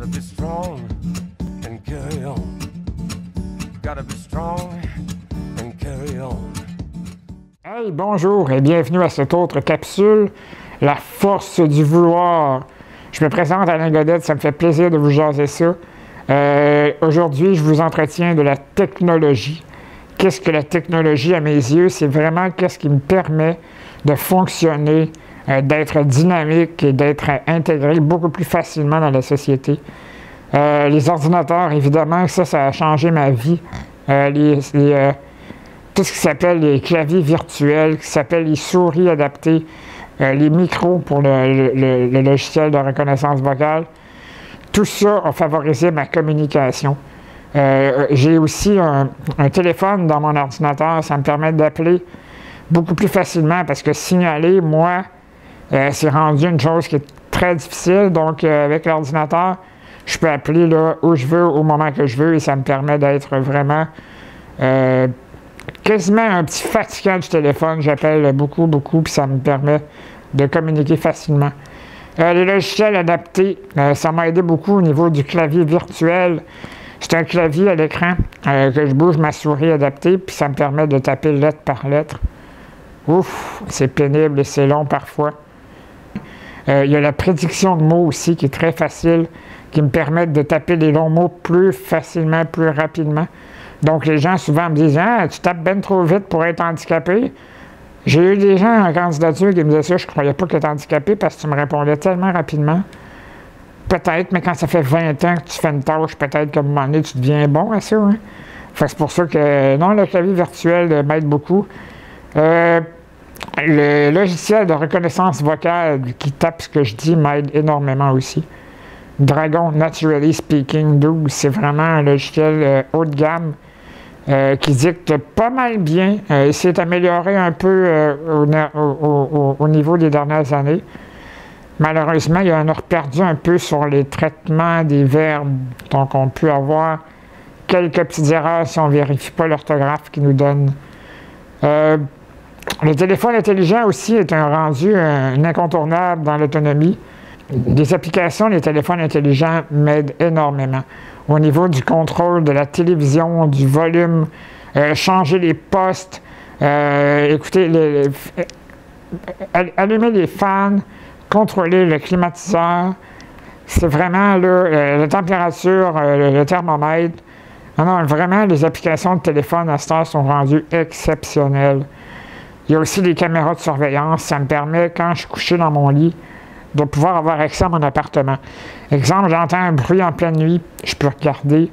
Gotta be strong and carry on. Gotta be strong and carry on. Hey, bonjour et bienvenue à cette autre capsule, la force du vouloir. Je me présente Alain Godette, ça me fait plaisir de vous jaser ça. Aujourd'hui, je vous entretiens de la technologie. Qu'est-ce que la technologie à mes yeux? C'est vraiment qu'est-ce qui me permet de fonctionner, d'être dynamique et d'être intégré beaucoup plus facilement dans la société. Les ordinateurs, évidemment, ça a changé ma vie. Tout ce qui s'appelle les claviers virtuels, qui s'appelle les souris adaptées, les micros pour le logiciel de reconnaissance vocale. Tout ça a favorisé ma communication. J'ai aussi un téléphone dans mon ordinateur, ça me permet d'appeler beaucoup plus facilement parce que signaler, moi, c'est rendu une chose qui est très difficile. Donc, avec l'ordinateur, je peux appeler là, où je veux, au moment que je veux, et ça me permet d'être vraiment quasiment un petit fatigant du téléphone. J'appelle beaucoup, puis ça me permet de communiquer facilement. Les logiciels adaptés, ça m'a aidé beaucoup au niveau du clavier virtuel. C'est un clavier à l'écran que je bouge ma souris adaptée, puis ça me permet de taper lettre par lettre. Ouf, c'est pénible et c'est long parfois. Il y a la prédiction de mots aussi qui est très facile, qui me permet de taper les longs mots plus facilement, plus rapidement. Donc les gens souvent me disent « Ah, tu tapes bien trop vite pour être handicapé ». J'ai eu des gens en candidature qui me disaient ça, je ne croyais pas que tu étais handicapé parce que tu me répondais tellement rapidement. Peut-être, mais quand ça fait 20 ans que tu fais une tâche, peut-être qu'à un moment donné, tu deviens bon à ça. Hein? C'est pour ça que, non, le clavier virtuel m'aide beaucoup. Le logiciel de reconnaissance vocale qui tape ce que je dis m'aide énormément aussi. Dragon Naturally Speaking 12, c'est vraiment un logiciel haut de gamme qui dicte pas mal bien. Il s'est amélioré un peu au niveau des dernières années. Malheureusement, il en a perdu un peu sur les traitements des verbes. Donc, on peut avoir quelques petites erreurs si on ne vérifie pas l'orthographe qu'il nous donne. Le téléphone intelligent aussi est un rendu incontournable dans l'autonomie. Les applications, les téléphones intelligents m'aident énormément. Au niveau du contrôle de la télévision, du volume, changer les postes, écouter, allumer les fans, contrôler le climatiseur. C'est vraiment là, la température, le thermomètre. Non, vraiment, les applications de téléphone à cette heure sont rendues exceptionnelles. Il y a aussi les caméras de surveillance. Ça me permet, quand je suis couché dans mon lit, de pouvoir avoir accès à mon appartement. Exemple, j'entends un bruit en pleine nuit, je peux regarder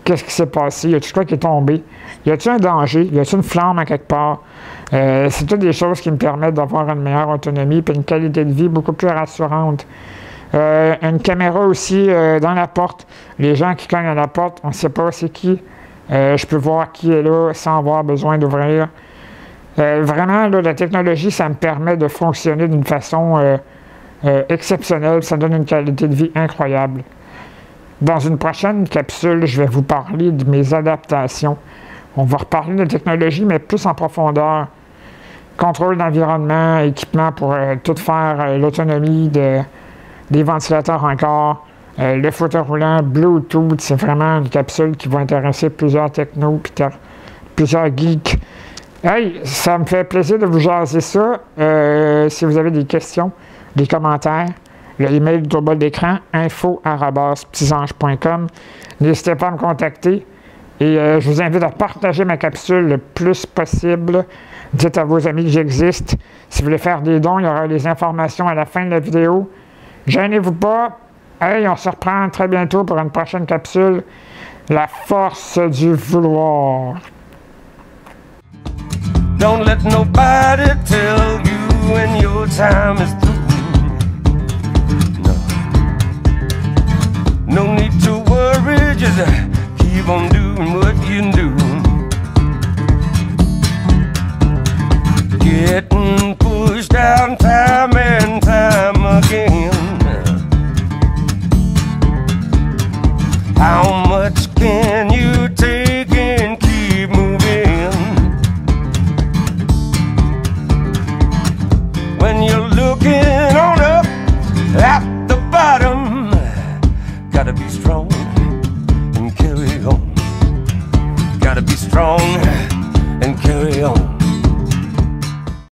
qu'est-ce qui s'est passé, y a-t-il quoi qui est tombé, y a-t-il un danger, y a-t-il une flamme à quelque part. C'est toutes des choses qui me permettent d'avoir une meilleure autonomie et une qualité de vie beaucoup plus rassurante. Une caméra aussi dans la porte. Les gens qui cognent à la porte, on ne sait pas c'est qui. Je peux voir qui est là sans avoir besoin d'ouvrir. Vraiment, là, la technologie, ça me permet de fonctionner d'une façon exceptionnelle. Ça donne une qualité de vie incroyable. Dans une prochaine capsule, je vais vous parler de mes adaptations. On va reparler de technologie, mais plus en profondeur. Contrôle d'environnement, équipement pour tout faire, l'autonomie des ventilateurs encore, le fauteuil roulant, Bluetooth. C'est vraiment une capsule qui va intéresser plusieurs technos, plusieurs geeks. Hey, ça me fait plaisir de vous jaser ça. Si vous avez des questions, des commentaires, le email du bas d'écran, info@petitsanges.com. N'hésitez pas à me contacter et je vous invite à partager ma capsule le plus possible. Dites à vos amis que j'existe. Si vous voulez faire des dons, il y aura les informations à la fin de la vidéo. Gênez-vous pas. Hey, on se reprend très bientôt pour une prochaine capsule. La force du vouloir. Don't let nobody tell you when your time is through. No need to worry, just keep on doing what you do. Getting pushed down time and time again. How much can you take and keep moving? When you're looking on up at the bottom, Gotta be strong and carry on. Gotta be strong and carry on.